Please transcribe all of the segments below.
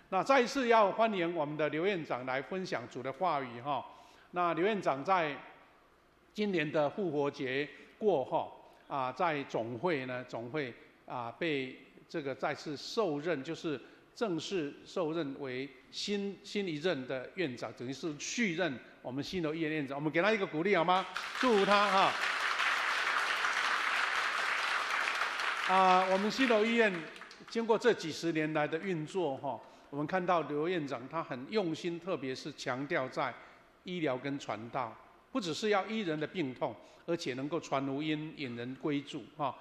那再一次要欢迎我们的刘院长来分享主的话语哈。那刘院长在今年的复活节过后在总会被这个再次受任，就是正式受任为新一任的院长，等于是续任我们新楼医院院长。我们给他一个鼓励好吗？祝福他哈。我们新楼医院经过这几十年来的运作哈，我们看到刘院长他很用心，特别是强调在医疗跟传道，不只是要医人的病痛，而且能够传福音，引人归主哈。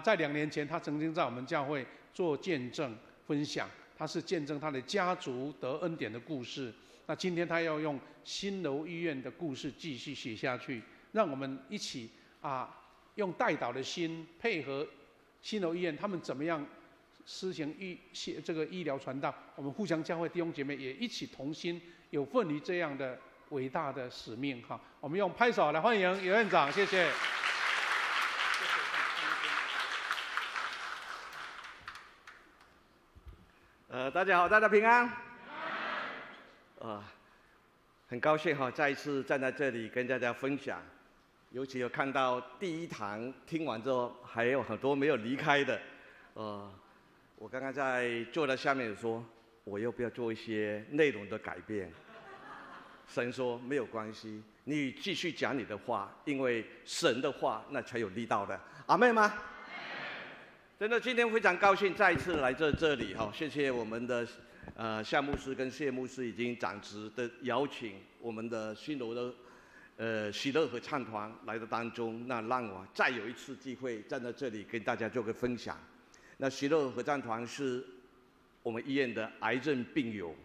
在2年前，他曾经在我们教会做见证分享，他是见证他的家族得恩典的故事。那今天他要用新楼医院的故事继续写下去，让我们一起用代祷的心配合新楼医院，他们怎么样施行这个医疗传道？我们互相教会弟兄姐妹也一起同心，有份于这样的伟大的使命哈。我们用拍手来欢迎刘院长，谢谢。大家好，大家平安。很高兴再一次站在这里跟大家分享。尤其有看到第一堂听完之后，还有很多没有离开的。我刚刚在坐在下面说，我要不要做一些内容的改变？神说没有关系，你继续讲你的话，因为神的话那才有力道的。阿妹吗？真的，今天非常高兴再一次来这里哈，谢谢我们的夏牧师跟谢牧师已经长职的邀请，我们的新楼的喜乐合唱团来到当中，那让我再有一次机会站在这里跟大家做个分享。那喜乐合唱团是我们医院的癌症病友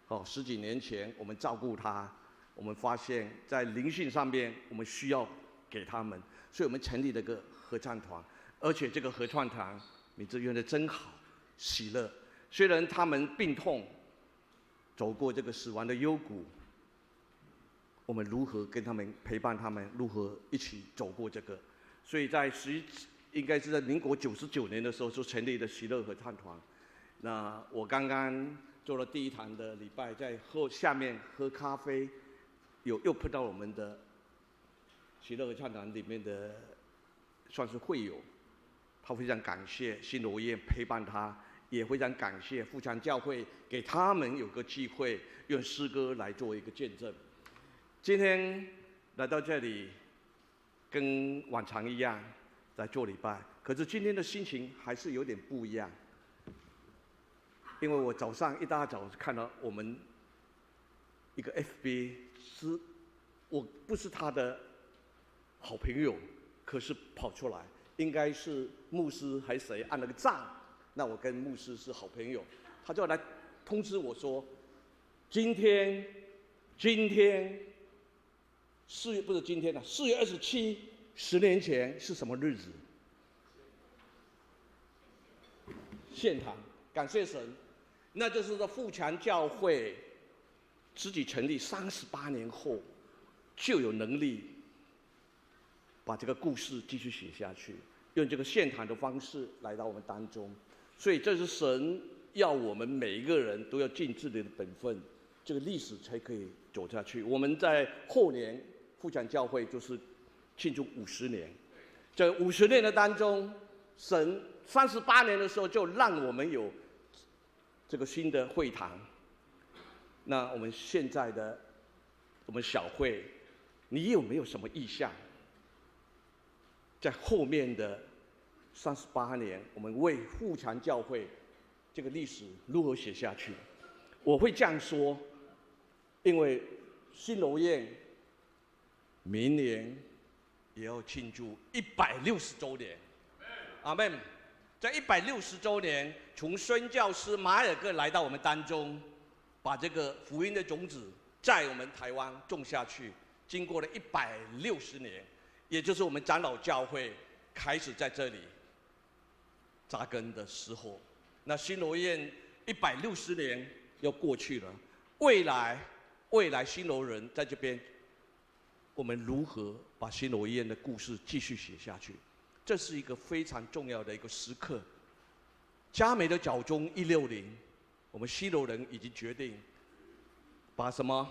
，10几年前我们照顾他，我们发现在灵性上面我们需要给他们，所以我们成立了个合唱团。而且这个合唱团名字用得真好，喜乐。虽然他们病痛，走过这个死亡的幽谷，我们如何跟他们陪伴他们，如何一起走过这个？所以在应该是在民国99年的时候就成立了喜乐合唱团。那我刚刚做了第一堂的礼拜，在下面喝咖啡，又碰到我们的喜乐合唱团里面的算是会友。他非常感谢新楼医院陪伴他，也非常感谢富强教会给他们有个机会用诗歌来做一个见证。今天来到这里，跟往常一样在做礼拜，可是今天的心情还是有点不一样，因为我早上一大早看到我们一个 FB 我不是他的好朋友，可是跑出来。应该是牧师还是谁按了个赞，那我跟牧师是好朋友，他就来通知我说，今天4月不是今天了，4月27，10年前是什么日子？献堂，感谢神，那就是说富强教会自己成立38年后，就有能力把这个故事继续写下去，用这个献堂的方式来到我们当中，所以这是神要我们每一个人都要尽自己的本分，这个历史才可以走下去。我们在后年富强教会就是庆祝50年，这50年的当中，神38年的时候就让我们有这个新的会堂。那我们现在的我们小会，你有没有什么意向？在后面的38年，我们为富强教会这个历史如何写下去？我会这样说，因为新楼院明年也要庆祝160周年。阿们。在160周年，从宣教师马尔各来到我们当中，把这个福音的种子在我们台湾种下去，经过了160年。也就是我们长老教会开始在这里扎根的时候，那新楼院160年要过去了，未来新楼人在这边，我们如何把新楼院的故事继续写下去？这是一个非常重要的一个时刻。佳美的脚中160，我们西罗人已经决定把什么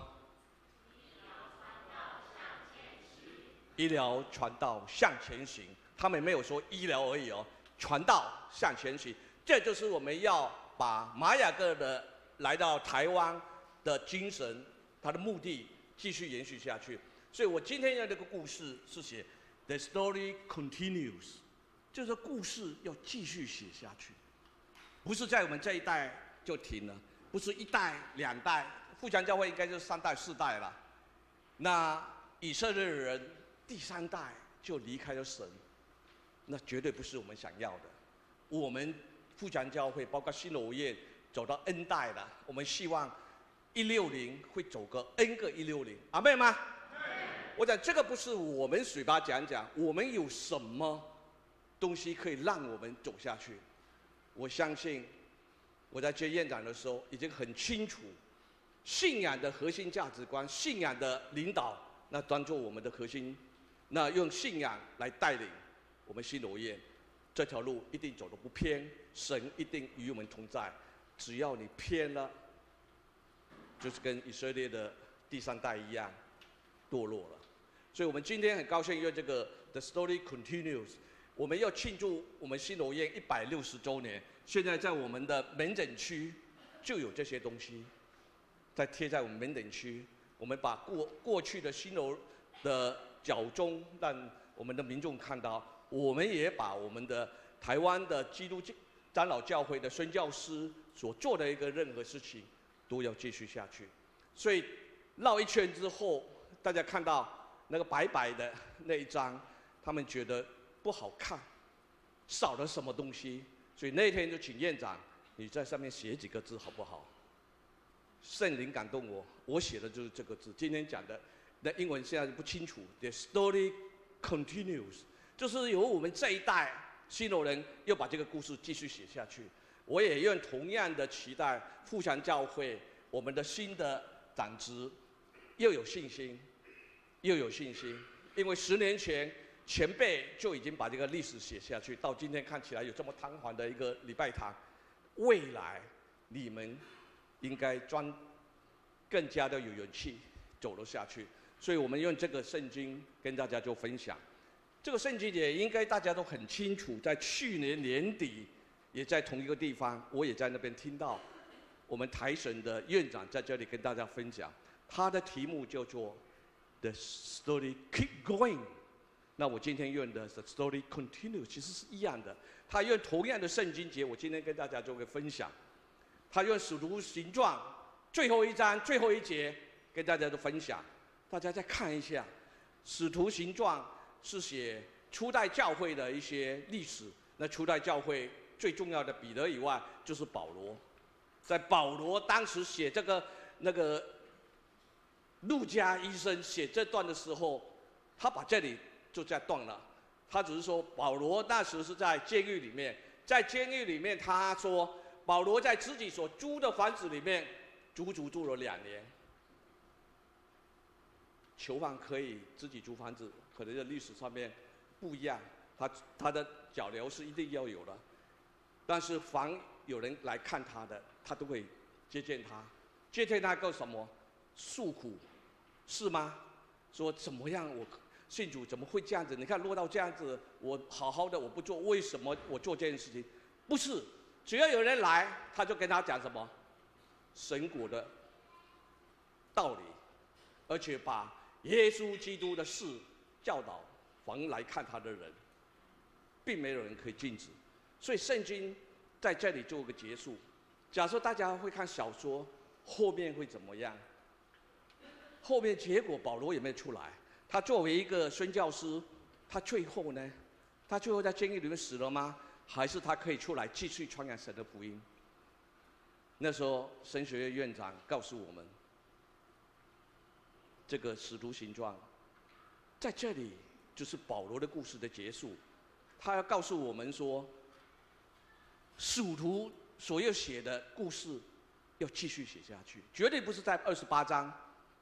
医疗传道向前行。他们没有说医疗而已哦，传道向前行。这就是我们要把玛雅各的来到台湾的精神，他的目的继续延续下去。所以我今天要这个故事是写 The story continues， 就是故事要继续写下去，不是在我们这一代就停了，不是一代两代，富强教会应该就是3代4代了。那以色列人第3代就离开了神，那绝对不是我们想要的。我们富强教会包括新罗宴走到 N 代了，我们希望160会走个 N 个160，阿妹吗？我讲这个不是我们嘴巴讲讲，我们有什么东西可以让我们走下去？我相信我在接院长的时候已经很清楚，信仰的核心价值观，信仰的领导，那当做我们的核心，那用信仰来带领我们新罗宴这条路一定走得不偏，神一定与我们同在。只要你偏了，就是跟以色列的第3代一样堕落了。所以我们今天很高兴，因为这个 The Story Continues， 我们要庆祝我们新罗宴160周年。现在在我们的门诊区就有这些东西，在贴在我们门诊区。我们把过去的新罗的脚踪让我们的民众看到，我们也把我们的台湾的基督长老教会的宣教师所做的一个任何事情，都要继续下去。所以绕一圈之后，大家看到那个白白的那一张，他们觉得不好看，少了什么东西，所以那天就请院长，你在上面写几个字好不好？圣灵感动我，我写的就是这个字。今天讲的那英文现在不清楚 ，The story continues， 就是由我们这一代新罗人又把这个故事继续写下去。我也用同样的期待，富强教会我们的新的长职又有信心。又有信心，因为10年前前辈就已经把这个历史写下去，到今天看起来有这么堂皇的一个礼拜堂，未来你们应该更加的有勇气走了下去。所以我们用这个圣经跟大家做分享。这个圣经也应该大家都很清楚，在去年年底也在同一个地方，我也在那边听到我们台神的院长在这里跟大家分享，他的题目叫做The story keep going。那我今天用的 The story continue 其实是一样的，他用同样的圣经节，我今天跟大家做个分享。他用使徒行传最后一章最后一节跟大家的分享，大家再看一下。使徒行传是写初代教会的一些历史，那初代教会最重要的彼得以外就是保罗，在保罗当时写这个那个。路加医生写这段的时候，他把这里就这样断了。他只是说保罗那时是在监狱里面，在监狱里面他说保罗在自己所租的房子里面足足住了2年。囚犯可以自己租房子，可能在历史上面不一样，他的脚镣是一定要有的，但是凡有人来看他的，他都会接见他，接见他干什么？诉苦。是吗？说怎么样？我信主怎么会这样子？你看落到这样子，我好好的我不做，为什么我做这件事情？不是，只要有人来，他就跟他讲什么神国的道理，而且把耶稣基督的事教导凡来看他的人，并没有人可以禁止。所以圣经在这里做个结束。假设大家会看小说，后面会怎么样？后面结果保罗也没有出来。他作为一个宣教师，他最后呢？他最后在监狱里面死了吗？还是他可以出来继续传扬神的福音？那时候神学院院长告诉我们，这个使徒行传在这里就是保罗的故事的结束。他要告诉我们说，使徒所要写的故事要继续写下去，绝对不是在28章。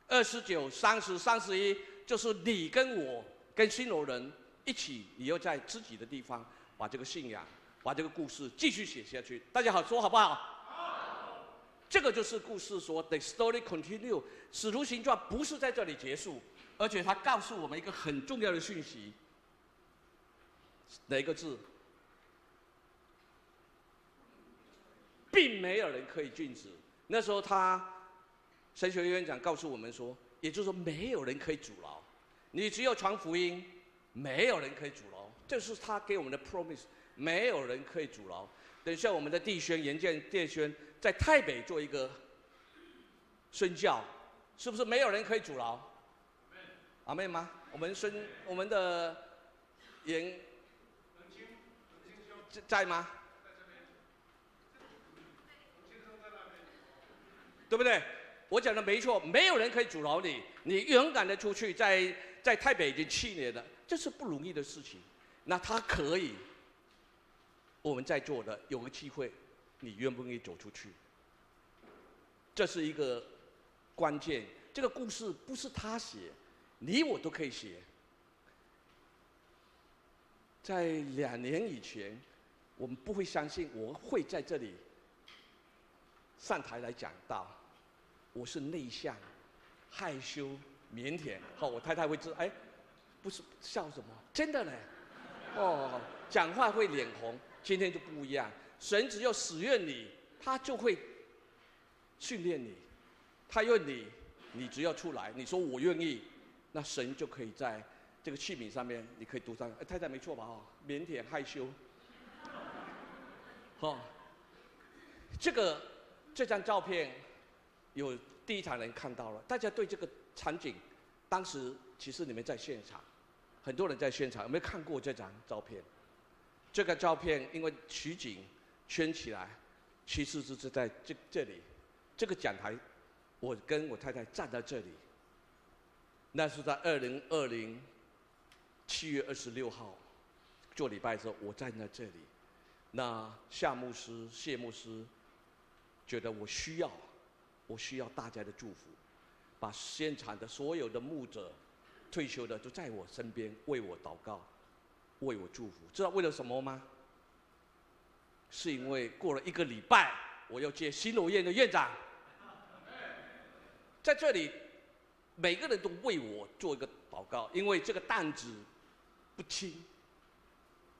29、30、31，就是你跟我跟新罗人一起，你要在自己的地方把这个信仰、把这个故事继续写下去。大家好，说好不好？好。这个就是故事说 ，the story continue。使徒行传不是在这里结束，而且它告诉我们一个很重要的讯息。哪一个字？并没有人可以禁止。那时候神学院长告诉我们说，也就是说没有人可以阻挠，你只有传福音，没有人可以阻挠。这是他给我们的 promise， 没有人可以阻挠。等一下我们的弟兄严建弟兄在台北做一个宣教，是不是没有人可以阻挠？阿妹吗？我们的严在吗？对不对？我讲的没错，没有人可以阻挠你，你勇敢的出去，在台北已经7年了，这是不容易的事情。那他可以，我们在座的有个机会，你愿不愿意走出去？这是一个关键。这个故事不是他写，你我都可以写。在2年以前，我们不会相信我会在这里上台来讲道。我是内向、害羞、腼腆。我太太会知道，不是笑什么？真的呢。讲话会脸红。今天就不一样，神只要使用你，他就会训练你。他用你，你只要出来，你说我愿意，那神就可以在这个器皿上面，你可以读上。太太没错吧？腼腆害羞。这张照片。有第一场人看到了，大家对这个场景，当时其实你们在现场，很多人在现场，有没有看过这张照片？这个照片因为取景圈起来，其实是在这里，这个讲台，我跟我太太站在这里。那是在2020 7月26号做礼拜的时候，我站在这里。那夏牧师、谢牧师觉得我需要大家的祝福，把现场的所有的牧者、退休的都在我身边，为我祷告，为我祝福。知道为了什么吗？是因为过了1个礼拜，我要接新楼院的院长，在这里，每个人都为我做一个祷告，因为这个担子不轻，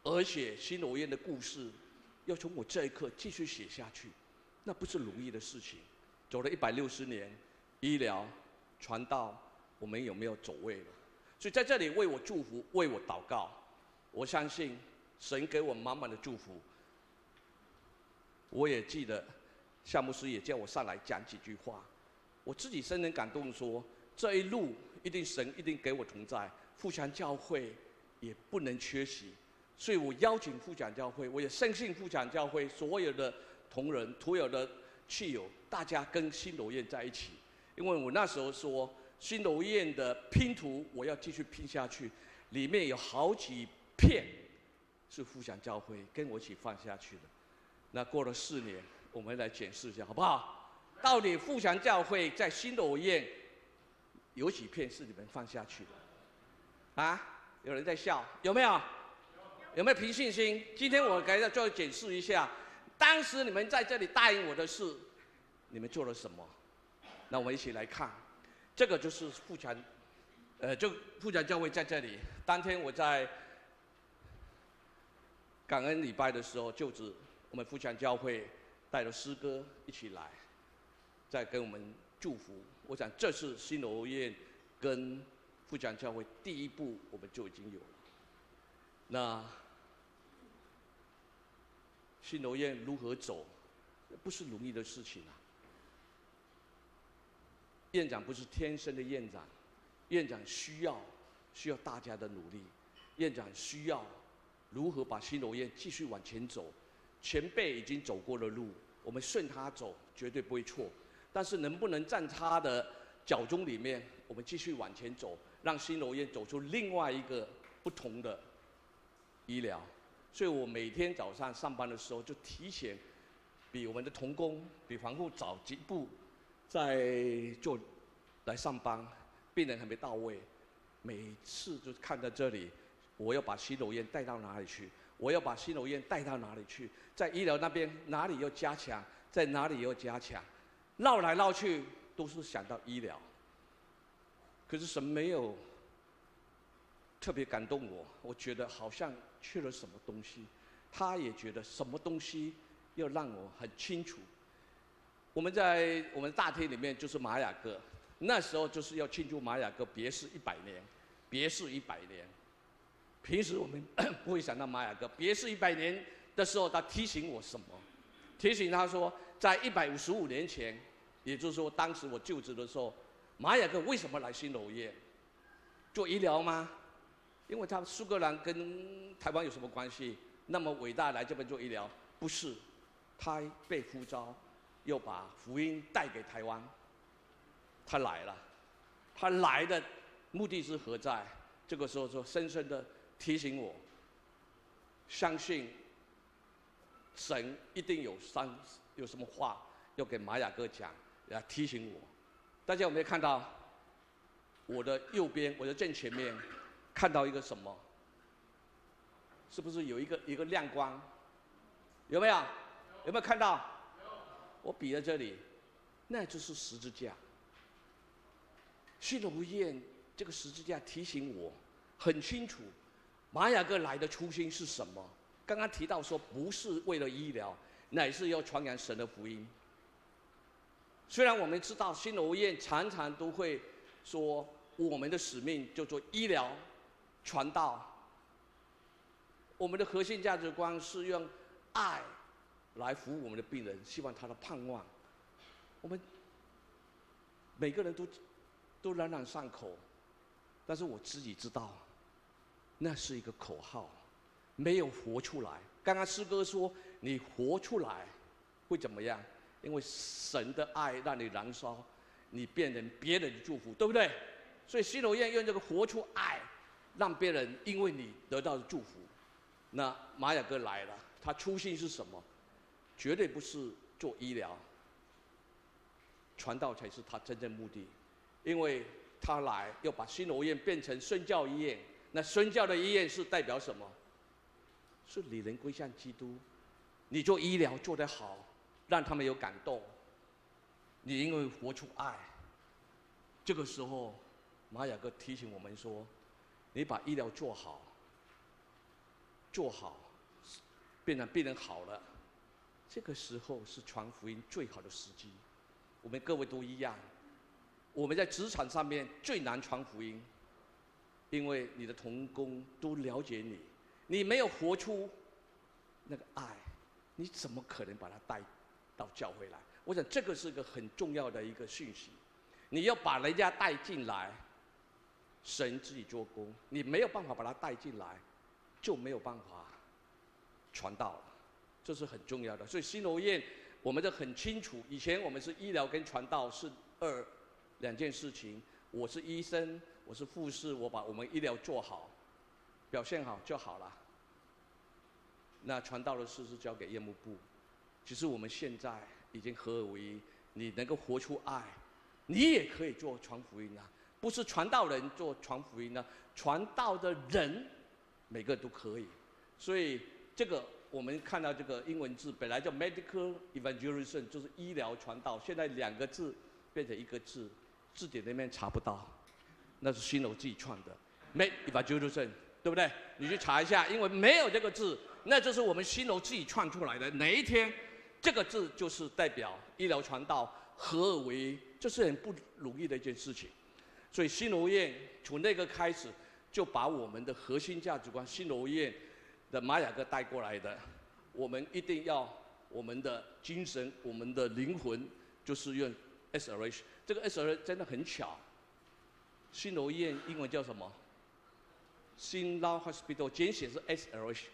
而且新楼院的故事要从我这一刻继续写下去，那不是容易的事情。走了160年，医疗、传道，我们有没有走位了？所以在这里为我祝福，为我祷告。我相信神给我满满的祝福。我也记得夏牧师也叫我上来讲几句话，我自己深深感动说，这一路神一定给我同在，富强教会也不能缺席。所以我邀请富强教会，我也深信富强教会所有的同仁、所有的去友，大家跟新楼院在一起，因为我那时候说新楼院的拼图我要继续拼下去，里面有好几片是富强教会跟我一起放下去的。那过了4年，我们来检视一下好不好？到底富强教会在新楼院有几片是你们放下去的？啊？有人在笑，有没有？有没有凭信心？今天我给大家检视一下。当时你们在这里答应我的事，你们做了什么？那我们一起来看，这个就是富强，就富强教会在这里。当天我在感恩礼拜的时候，就是我们富强教会带了诗歌一起来，再跟我们祝福。我想这是新楼院跟富强教会第一步，我们就已经有了。那新楼院如何走，不是容易的事情啊。院长不是天生的院长，院长需要大家的努力，院长需要如何把新楼院继续往前走。前辈已经走过的路，我们顺他走，绝对不会错。但是能不能在他的脚踪里面，我们继续往前走，让新楼院走出另外一个不同的医疗？所以我每天早上上班的时候，就提前比我们的同工、比防护早几步来上班，病人还没到位，每次就看在这里，我要把新楼院带到哪里去？我要把新楼院带到哪里去？在医疗那边哪里要加强，在哪里要加强？绕来绕去都是想到医疗。可是神没有特别感动我，我觉得好像缺了什么东西。他也觉得什么东西要让我很清楚。我们在我们大厅里面就是玛雅各，那时候就是要庆祝玛雅各别世100年，别世100年。平时我们不会想到玛雅各别世100年的时候，他提醒我什么？提醒他说，在155年前，也就是说当时我就职的时候，玛雅各为什么来新楼宴？做医疗吗？因为他苏格兰跟台湾有什么关系？那么伟大来这边做医疗？不是，他被呼召，又把福音带给台湾。他来了，他来的目的是何在？这个时候就深深的提醒我，相信神一定有什么话要给玛雅各讲，来提醒我。大家有没有看到我的右边，我的正前面看到一个什么？是不是有一个亮光？有没有？有没有看到？我比在这里，那就是十字架。新楼宴这个十字架提醒我很清楚，玛雅各来的初心是什么？刚刚提到说，不是为了医疗，乃是要传扬神的福音。虽然我们知道新楼宴常常都会说，我们的使命就做医疗、传道。我们的核心价值观是用爱来服务我们的病人，希望他的盼望。我们每个人都朗朗上口，但是我自己知道，那是一个口号，没有活出来。刚刚诗歌说，你活出来会怎么样？因为神的爱让你燃烧，你变成别人的祝福，对不对？所以新楼宴用这个活出爱，让别人因为你得到的祝福。那玛雅各来了，他初心是什么？绝对不是做医疗，传道才是他真正目的。因为他来要把新楼宴变成宣教医院，那宣教的医院是代表什么？是领人归向基督。你做医疗做得好，让他们有感动，你因为活出爱。这个时候，玛雅各提醒我们说，你把医疗做好，变成病人好了，这个时候是传福音最好的时机。我们各位都一样，我们在职场上面最难传福音，因为你的同工都了解你，你没有活出那个爱，你怎么可能把他带到教会来？我想这个是个很重要的一个讯息，你要把人家带进来，神自己做工，你没有办法把他带进来，就没有办法传道了，这是很重要的。所以新楼宴我们都很清楚，以前我们是医疗跟传道是两件事情。我是医生，我是护士，我把我们医疗做好，表现好就好了。那传道的事是交给业务部。其实我们现在已经合而为一，你能够活出爱，你也可以做传福音啊，不是传道人做传福音啊，传道的人每个都可以。所以这个我们看到这个英文字本来叫 medical evangelism， 就是医疗传道，现在2个字变成1个字，字典那边查不到，那是新楼自己创的 ，med evangelism， 对不对？你去查一下，因为没有这个字，那就是我们新楼自己创出来的。哪一天这个字就是代表医疗传道合而为一，这是很不容易的一件事情。所以新楼宴从那个开始，就把我们的核心价值观，新楼宴的玛雅各带过来的，我们一定要我们的精神，我们的灵魂，就是用 SRH。这个 SRH 真的很巧，新楼宴英文叫什么？新拉 Hospital 简写是 SLH，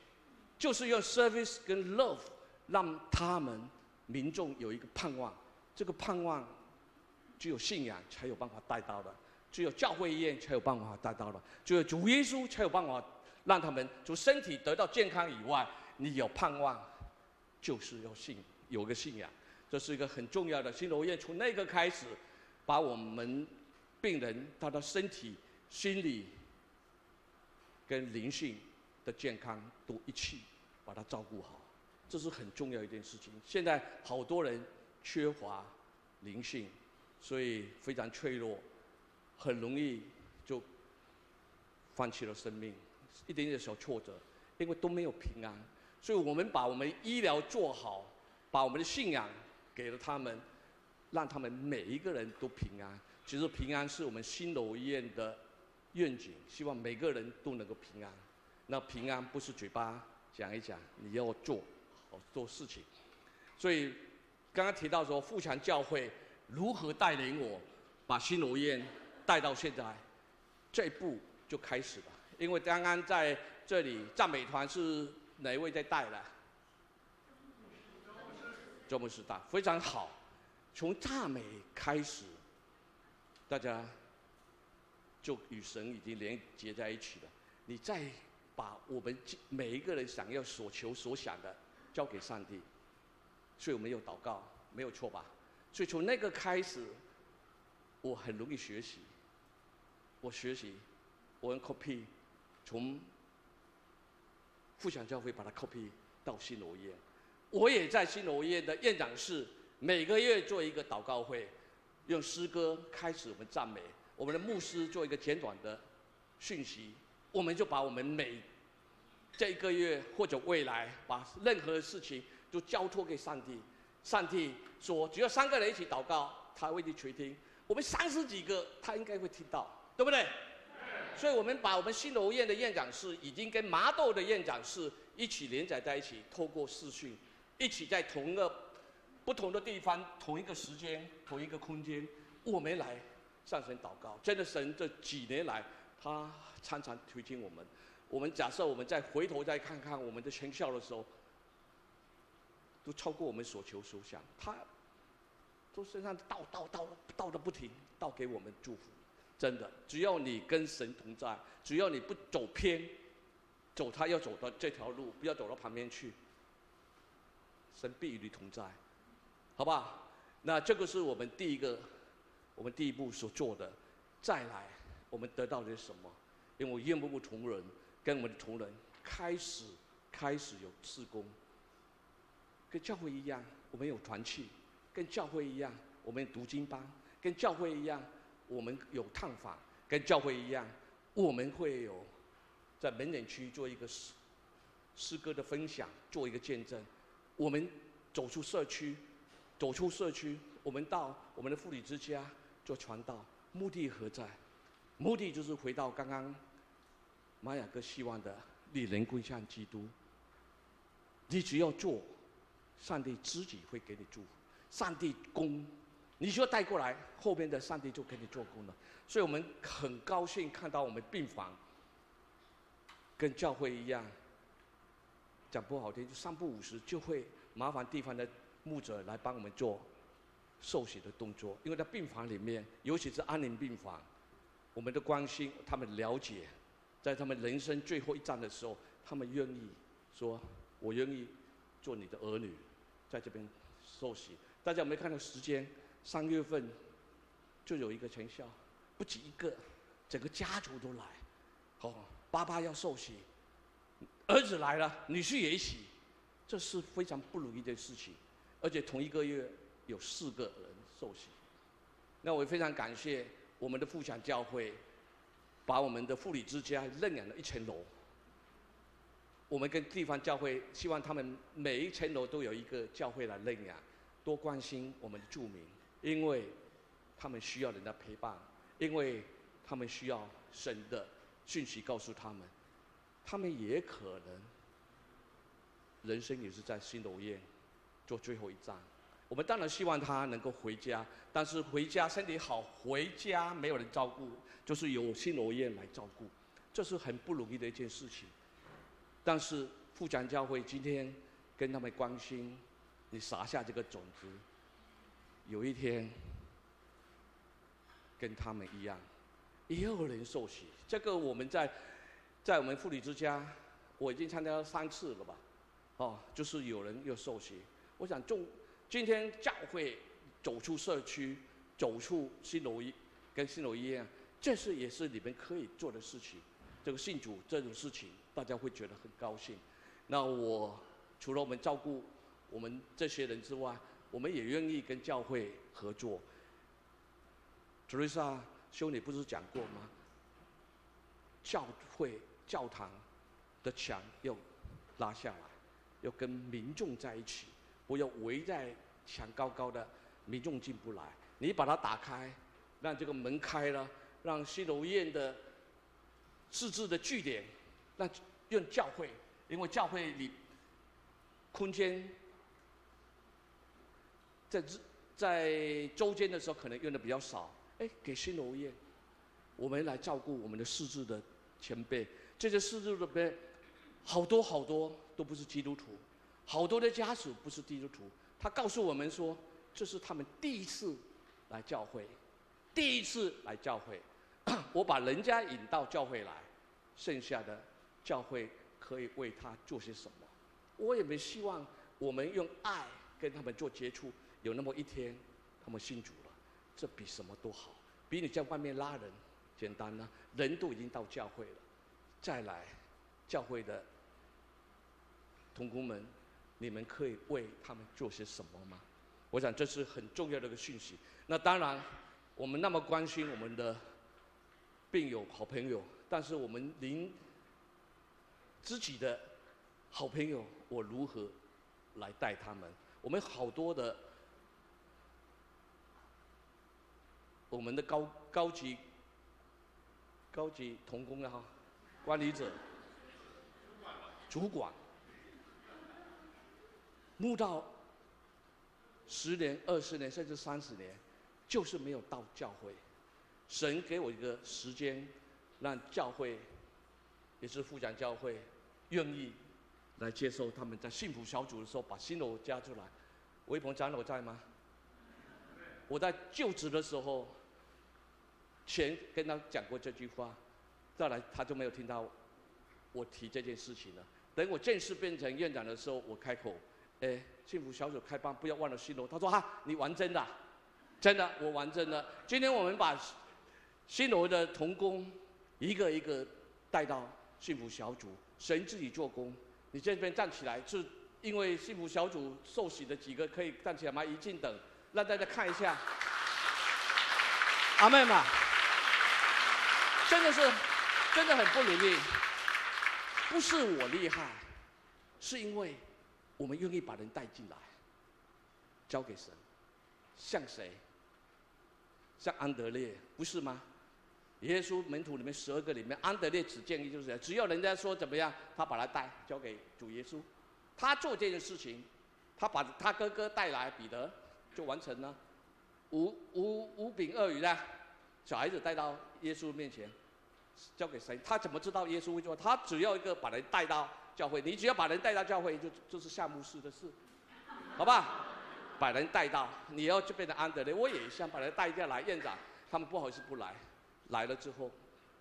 就是用 service 跟 love 让他们民众有一个盼望。这个盼望只有信仰才有办法带到的，只有教会医院才有办法带到的，只有主耶稣才有办法让他们除身体得到健康以外，你有盼望，就是要有个信仰，这是一个很重要的。新楼宴从那个开始，把我们病人他的身体、心理跟灵性的健康都一起把它照顾好，这是很重要一件事情。现在好多人缺乏灵性，所以非常脆弱，很容易就放弃了生命，一点点小挫折，因为都没有平安。所以我们把我们医疗做好，把我们的信仰给了他们，让他们每一个人都平安。其实平安是我们新楼医院的愿景，希望每个人都能够平安。那平安不是嘴巴讲一讲，你要做事情。所以刚刚提到说，富强教会如何带领我把新楼医院带到现在，这一步就开始了。因为刚刚在这里赞美团是哪一位在带的？周牧师带，非常好。从赞美开始，大家就与神已经连接在一起了。你再把我们每一个人想要所求所想的交给上帝，所以我们有祷告，没有错吧？所以从那个开始，我很容易学习。我学习，我用 copy 从富强教会把它 copy 到新楼医院。我也在新楼医院的院长室每个月做一个祷告会，用诗歌开始我们赞美，我们的牧师做一个简短的讯息，我们就把我们这一个月或者未来把任何事情都交托给上帝。上帝说，只要3个人一起祷告，他会去垂听。我们30几个，他应该会听到，对不对？所以我们把我们新楼院的院长室已经跟麻豆的院长室一起连载在一起，透过视讯，一起在同一个不同的地方、同一个时间、同一个空间，我们来向神祷告。真的，神这几年来，他常常推进我们。我们假设我们再回头再看看我们的成效的时候，都超过我们所求所想。他都身上倒的不停，倒给我们祝福。真的，只要你跟神同在，只要你不走偏，走他要走的这条路，不要走到旁边去，神必与你同在，好不好？那这个是我们第一步所做的。再来，我们得到的是什么？因为我愿不同仁跟我们的同仁开始有事工，跟教会一样，我们有团契；跟教会一样，我们有读经班；跟教会一样，我们有探访；跟教会一样，我们会有在门诊区做一个诗歌的分享，做一个见证。我们走出社区，我们到我们的妇女之家做传道，目的何在？目的就是回到刚刚玛雅哥希望的，你人归向基督。你只要做，上帝自己会给你祝福。上帝功，你就带过来，后面的上帝就给你做工了。所以我们很高兴看到我们病房跟教会一样，讲不好听就3不5时就会麻烦地方的牧者来帮我们做受洗的动作。因为在病房里面，尤其是安宁病房，我们的关心，他们了解，在他们人生最后一站的时候，他们愿意说：“我愿意做你的儿女，在这边受洗。”大家有没有看到时间？3月份就有一个成效，不止一个，整个家族都来。爸爸要受洗，儿子来了，女婿也洗，这是非常不容易的事情。而且同一个月有4个人受洗。那我也非常感谢我们的富强教会，把我们的妇女之家认养了1层楼。我们跟地方教会，希望他们每一层楼都有一个教会来认养，多关心我们的住民，因为他们需要人家陪伴，因为他们需要神的讯息告诉他们，他们也可能人生也是在新楼院做最后一站。我们当然希望他能够回家，但是回家身体好，回家没有人照顾，就是由新楼院来照顾，这是很不容易的一件事情。但是富强教会今天跟他们关心，你撒下这个种子，有一天跟他们一样，也有人受洗。这个我们在我们妇女之家，我已经参加了3次了吧？就是有人又受洗。我想今天教会走出社区，走出跟新楼医院，这也是你们可以做的事情。这个信主这种事情，大家会觉得很高兴。那我除了我们照顾我们这些人之外，我们也愿意跟教会合作。主瑞莎兄，你不是讲过吗？教会教堂的墙要拉下来，要跟民众在一起，不要围在墙高高的，民众进不来。你把它打开，让这个门开了，让新楼院的自治的据点，用教会，因为教会里空间在周间的时候可能用的比较少，给新楼院，我们来照顾我们的失智的前辈。这些失智的辈，好多都不是基督徒，好多的家属不是基督徒。他告诉我们说，这是他们第一次来教会，第一次来教会。我把人家引到教会来，剩下的教会可以为他做些什么？我也没希望我们用爱跟他们做接触，有那么一天他们信主了，这比什么都好，比你在外面拉人简单呢。人都已经到教会了，再来教会的同工们，你们可以为他们做些什么吗？我想这是很重要的一个讯息。那当然，我们那么关心我们的病友、好朋友，但是我们连自己的好朋友，我如何来带他们？我们好多的我们的高级同工啊，管理者、主管，牧到10年、20年，甚至30年，就是没有到教会。神给我一个时间，让教会，也是富强教会，愿意来接受他们在幸福小组的时候，把新楼加出来。韦鹏长老在吗？我在就职的时候，前跟他讲过这句话，再来他就没有听到我提这件事情了。等我正式变成院长的时候，我开口，幸福小组开办不要忘了新楼。他说哈，你玩真的啊？真的，我玩真的。今天我们把新楼的同工一个一个带到幸福小组，神自己做工。你这边站起来，是因为幸福小组受洗的几个可以站起来吗？一静等，让大家看一下。阿妹嘛，真的很不容易。不是我厉害，是因为我们愿意把人带进来，交给神。像谁？像安德烈，不是吗？耶稣门徒里面12个里面，安德烈只建议就是，只要人家说怎么样，他把他带交给主耶稣，他做这件事情，他把他哥哥带来彼得，就完成了。五饼2鱼呢，小孩子带到耶稣面前，交给谁？他怎么知道耶稣会做？他只要一个把人带到教会，你只要把人带到教会，就是夏牧师的事，好吧？把人带到，你要就变成安德烈，我也想把人带下来。院长他们不好意思不来，来了之后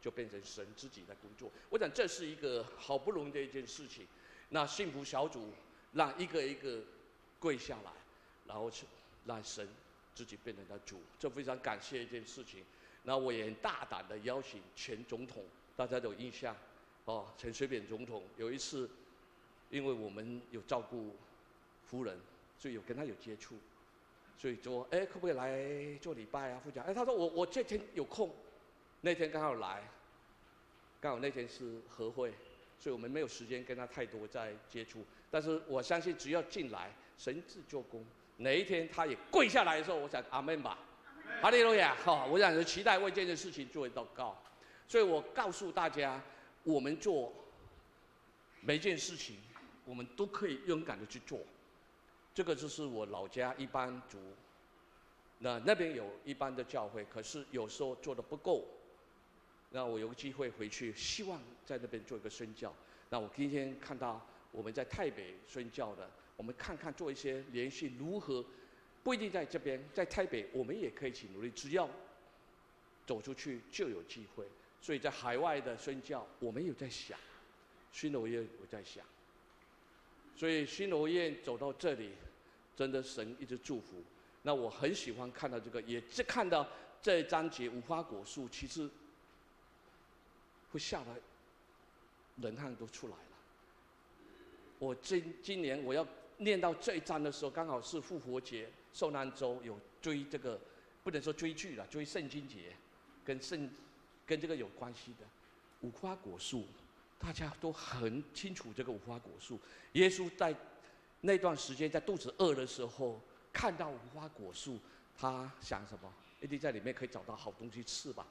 就变成神自己的工作。我想这是一个好不容易的一件事情。那幸福小组让一个一个跪下来，然后让神自己变成他主，这非常感谢一件事情。那我也很大胆的邀请前总统，大家都有印象，陈水扁总统有一次，因为我们有照顾夫人。所以有跟他有接触，所以说，可不可以来做礼拜啊？副长，他说我这天有空，那天刚好来，刚好那天是和会，所以我们没有时间跟他太多在接触。但是我相信，只要进来，神自做工。哪一天他也跪下来的时候，我想阿门吧，哈利路亚！我想是期待为这件事情做祷告。所以我告诉大家，我们做每一件事情，我们都可以勇敢的去做。这个就是我老家一般族，那边有一般的教会，可是有时候做的不够。那我有个机会回去，希望在那边做一个宣教。那我今天看到我们在台北宣教的，我们看看做一些联系如何，不一定在这边，在台北我们也可以一起努力，只要走出去就有机会。所以在海外的宣教，我们有在想，新楼院有在想。所以新楼院走到这里，真的神一直祝福。那我很喜欢看到这个，也是看到这一章节无花果树，其实会吓得冷汗都出来了。我今年我要念到这一章的时候，刚好是复活节，受难周有追这个，不能说追剧了，追圣经节，跟这个有关系的无花果树，大家都很清楚这个无花果树。耶稣在那段时间在肚子饿的时候，看到无花果树，他想什么？一定在里面可以找到好东西吃吧？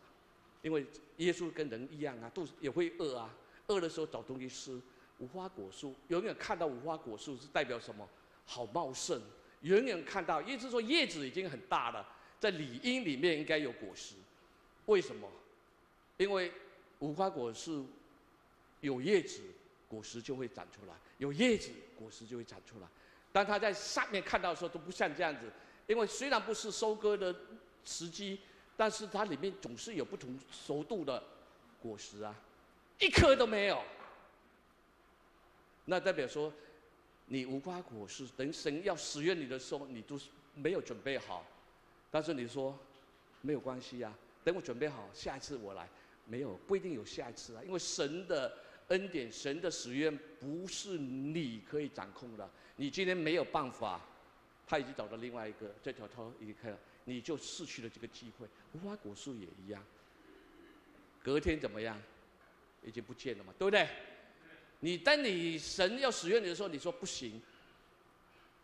因为耶稣跟人一样啊，肚子也会饿啊，饿的时候找东西吃。无花果树永远看到无花果树是代表什么？好茂盛，远远看到，意思说叶子已经很大了，在理应里面应该有果实。为什么？因为无花果树有叶子，果实就会长出来；有叶子，果实就会长出来。当他在上面看到的时候，都不像这样子，因为虽然不是收割的时机，但是它里面总是有不同熟度的果实啊，一颗都没有。那代表说，你无花果实，等神要使用你的时候，你都没有准备好。但是你说没有关系啊，等我准备好，下一次我来。没有，不一定有下一次啊，因为神的恩典、神的使用不是你可以掌控的。你今天没有办法，他已经找到另外一个，这条头已经开了，你就失去了这个机会。无花果树也一样，隔天怎么样？已经不见了嘛，对不对？当你神要使用你的时候，你说不行，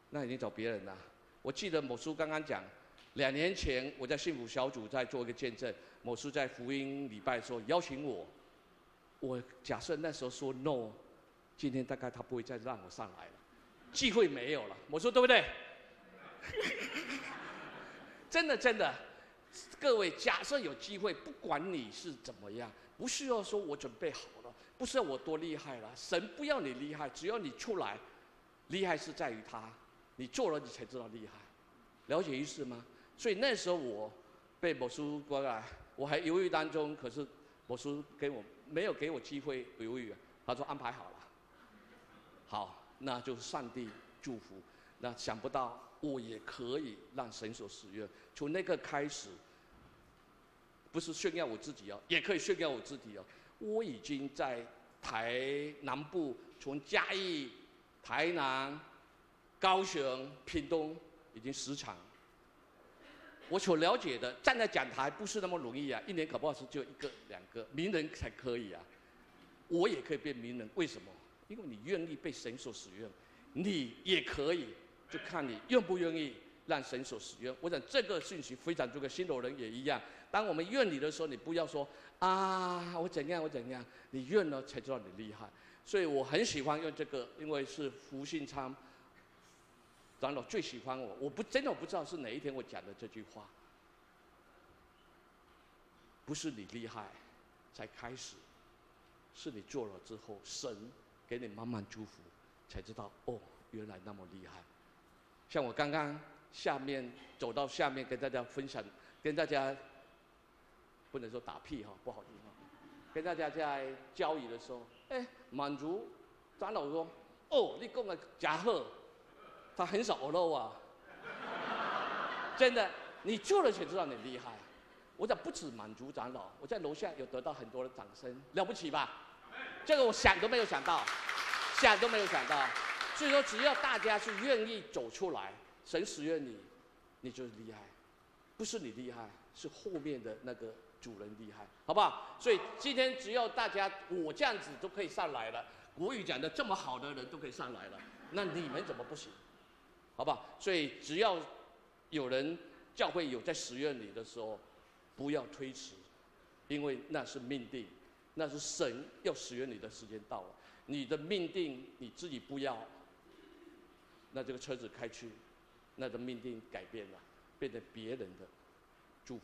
那已经找别人了。我记得某书刚刚讲，2年前我在幸福小组在做一个见证，某书在福音礼拜的时候邀请我假设那时候说 no， 今天大概他不会再让我上来了，机会没有了。某书对不对？真的，各位，假设有机会，不管你是怎么样，不需要说我准备好了。不是要我多厉害了，神不要你厉害，只要你出来，厉害是在于他，你做了你才知道厉害，了解意思吗？所以那时候我被某书过来，我还犹豫当中，可是某书没有给我机会犹豫，他说安排好了，好，那就是上帝祝福。那想不到我也可以让神所使用，从那个开始，不是炫耀我自己哦，也可以炫耀我自己哦。我已经在台南部，从嘉义、台南、高雄、屏东已经10场。我所了解的，站在讲台不是那么容易啊，一年搞不好是就1个、2个名人才可以啊。我也可以变名人，为什么？因为你愿意被神所使用，你也可以，就看你愿不愿意让神所使用。我想这个信息非常重要，新罗人也一样。当我们愿你的时候，你不要说啊，我怎样，你愿了才知道你厉害。所以我很喜欢用这个，因为是福信昌长老最喜欢我。我不知道是哪一天我讲的这句话。不是你厉害才开始，是你做了之后，神给你慢慢祝福，才知道哦，原来那么厉害。像我刚刚走到下面跟大家分享，跟大家不能说打屁哈，不好听哈。跟大家在交易的时候，满足长老说：“哦，你讲的假好，他很少偶漏啊。”真的，你做了才知道你厉害。我讲不止满足长老，我在楼下有得到很多的掌声，了不起吧？这个我想都没有想到，所以说，只要大家是愿意走出来，神使用你，你就是厉害，不是你厉害，是后面的那个主人厉害，好不好？所以今天只要大家我这样子都可以上来了，国语讲的这么好的人都可以上来了，那你们怎么不行？好不好？所以只要有人教会有在使用你的时候，不要推迟，因为那是命定，那是神要使用你的时间到了。你的命定你自己不要，那这个车子开去，那个命定改变了，变成别人的祝福。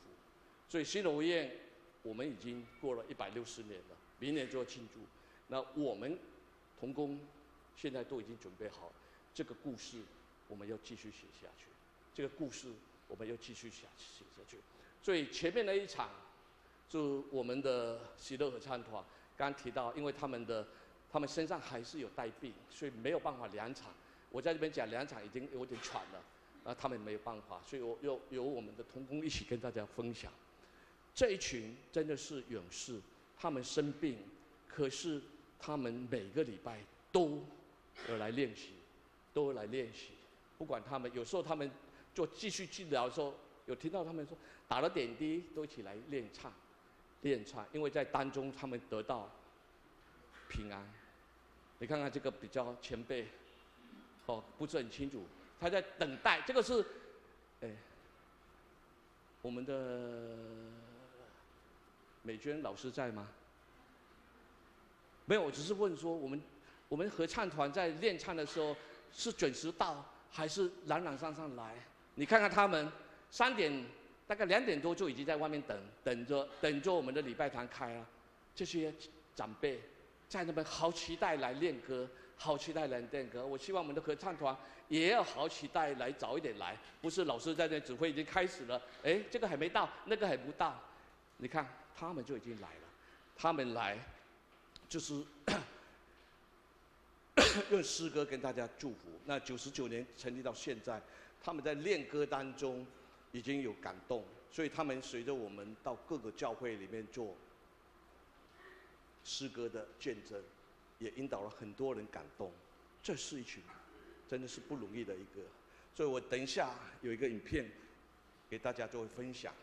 所以新楼宴我们已经过了160年了，明年就要庆祝。那我们同工现在都已经准备好，这个故事我们要继续写下去，这个故事我们要继续写下去。所以前面那一场，就我们的喜乐合唱团刚刚提到，因为他们身上还是有带病，所以没有办法2场。我在这边讲2场已经有点喘了，他们没有办法，所以我由我们的同工一起跟大家分享。这一群真的是勇士，他们生病，可是他们每个礼拜都有来练习，不管他们有时候他们做继续治疗的时候，有听到他们说打了点滴都一起来练唱，因为在当中他们得到平安。你看看这个比较前辈，不是很清楚，他在等待，这个是，我们的美娟老师在吗？没有，我只是问说我们合唱团在练唱的时候是准时到，还是懒懒散散来？你看看他们3点，大概2点多就已经在外面等着我们的礼拜堂开了。这些长辈在那边好期待来练歌，好期待来练歌。我希望我们的合唱团也要好期待来早一点来，不是老师在那指挥已经开始了，这个还没到，那个还不到。你看他们就已经来了，他们来就是用诗歌跟大家祝福。那99年成立到现在，他们在练歌当中已经有感动，所以他们随着我们到各个教会里面做诗歌的见证，也引导了很多人感动。这是一群真的是不容易的一个，所以我等一下有一个影片给大家做分享。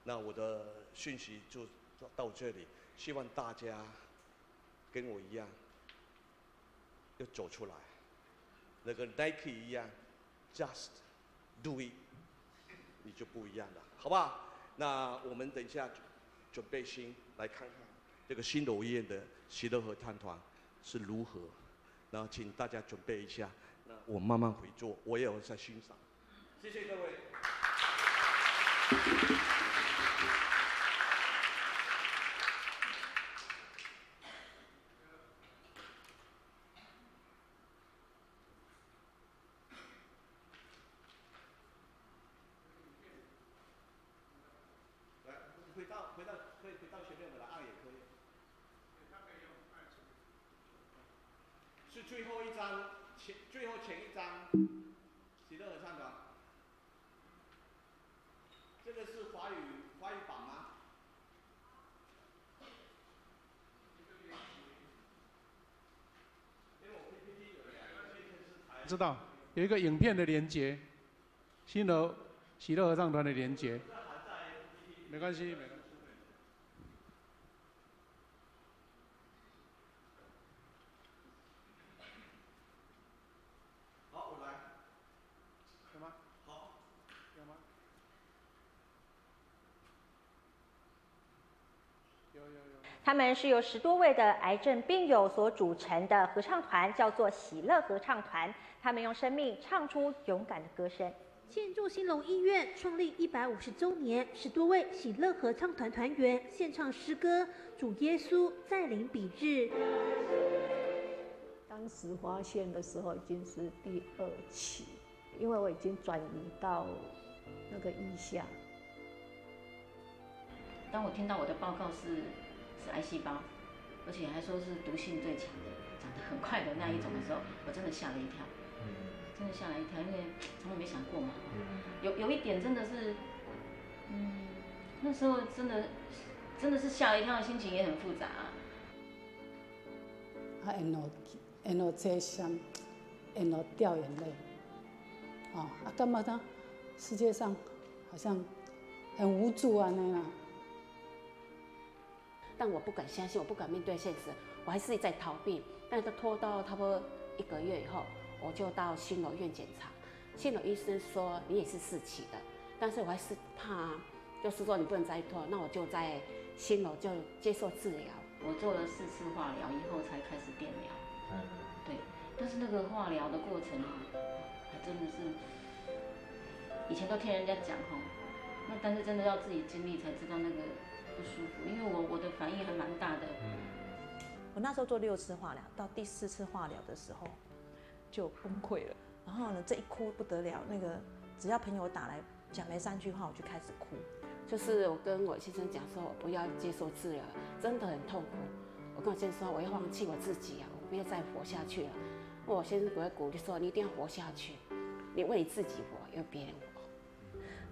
那我的讯息就到这里，希望大家跟我一样要走出来，那个 Nike 一样 ，just do it， 你就不一样了，好不好？那我们等一下准备心来看看这个新楼医院的喜乐合唱团是如何，然后请大家准备一下，那我慢慢回座，我也有在欣赏。谢谢各位。回到前面，我来按也可以。是最后一张，最后前一张，喜乐合唱团。这个是华语版吗？因为我 PPT 有2个电视台。知道有一个影片的连接，新楼喜乐合唱团的连接。没关系，没关系。好，我来。有吗？好，有吗？有。他们是由10多位的癌症病友所组成的合唱团，叫做喜乐合唱团。他们用生命唱出勇敢的歌声。庆祝兴隆医院创立150周年，10多位喜乐合唱团团员献唱诗歌《主耶稣再临彼日》。当时发现的时候已经是第2期，因为我已经转移到那个腋下。当我听到我的报告是癌细胞，而且还说是毒性最强的、长得很快的那一种的时候，我真的吓了一跳。真的吓了一跳，因为从来没想过嘛。有一点真的是，那时候真的是吓了一跳，心情也很复杂。因为这像，因为掉眼泪，感觉到世界上好像很无助啊那样。但我不敢相信，我不敢面对现实，我还是在逃避。但是拖到差不多1个月以后，我就到新楼医院检查，新楼医生说你也是4期的，但是我还是怕，就是说你不能再拖，那我就在新楼就接受治疗。我做了4次化疗以后才开始电疗，对，但是那个化疗的过程还真的是，以前都听人家讲那但是真的要自己经历才知道那个不舒服，因为我的反应还蛮大的。我那时候做6次化疗，到第4次化疗的时候就崩溃了。然后呢，这一哭不得了，那个只要朋友打来讲没3句话，我就开始哭。就是我跟我先生讲说，我不要接受治疗，真的很痛苦。我跟我先生说，我要放弃我自己啊，我不要再活下去了。我先生不会鼓励说，你一定要活下去，你为你自己活，为别人活。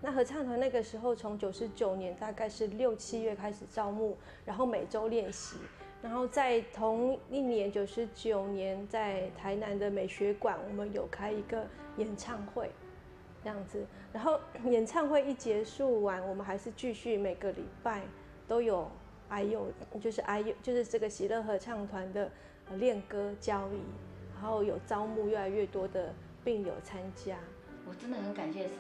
那合唱团那个时候从99年大概是6、7月开始招募，然后每周练习，然后在同一年99年在台南的美学馆，我们有开一个演唱会。这样子。然后演唱会一结束完，我们还是继续每个礼拜都有就是这个喜乐合唱团的练歌教育，然后有招募越来越多的病友参加。我真的很感谢神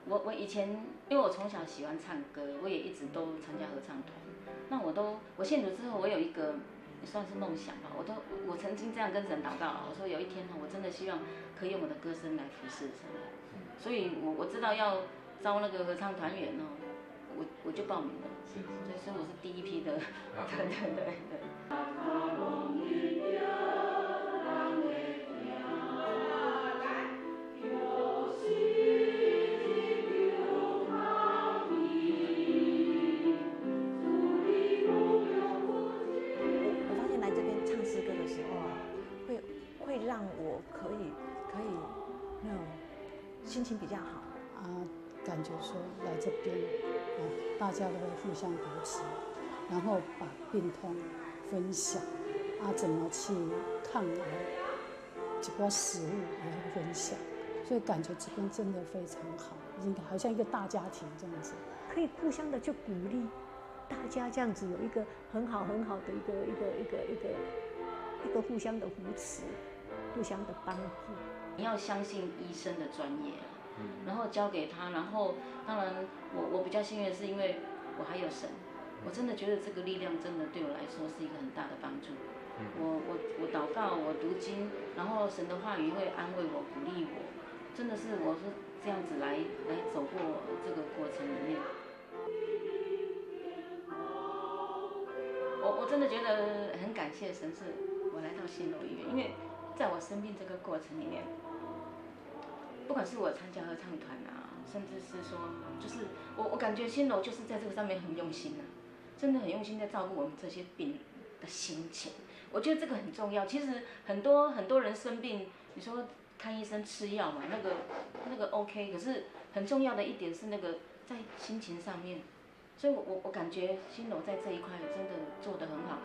我以前因为我从小喜欢唱歌，我也一直都参加合唱团。那我信主之后，我有一个算是梦想吧，我曾经这样跟神祷告，我说有一天我真的希望可以用我的歌声来服侍神。所以我知道要招那个合唱团员我就报名了。所以我是第一批的，对。我发现来这边唱诗歌的时候啊，会让我可以那种心情比较好感觉说来这边大家都会互相扶持，然后把病痛分享怎么去抗癌，几包食物也会分享，所以感觉这边真的非常好，好像一个大家庭这样子，可以互相的去鼓励大家，这样子有一个很好的一个互相的扶持，互相的帮助。你要相信医生的专业然后交给他，然后当然我比较幸运的是，因为我还有神，我真的觉得这个力量真的对我来说是一个很大的帮助。我祷告，我读经，然后神的话语会安慰我、鼓励我，真的是我是这样子来走过这个过程里面。我真的觉得很感谢神，是我来到新楼医院，因为在我生病这个过程里面，不管是我参加合唱团甚至是说，就是我感觉新楼就是在这个上面很用心真的很用心在照顾我们这些病人的心情。我觉得这个很重要。其实很多人生病，你说看医生吃药嘛，那个 OK， 可是很重要的一点是那个在心情上面。所以我感觉新楼在这一块真的做得很好。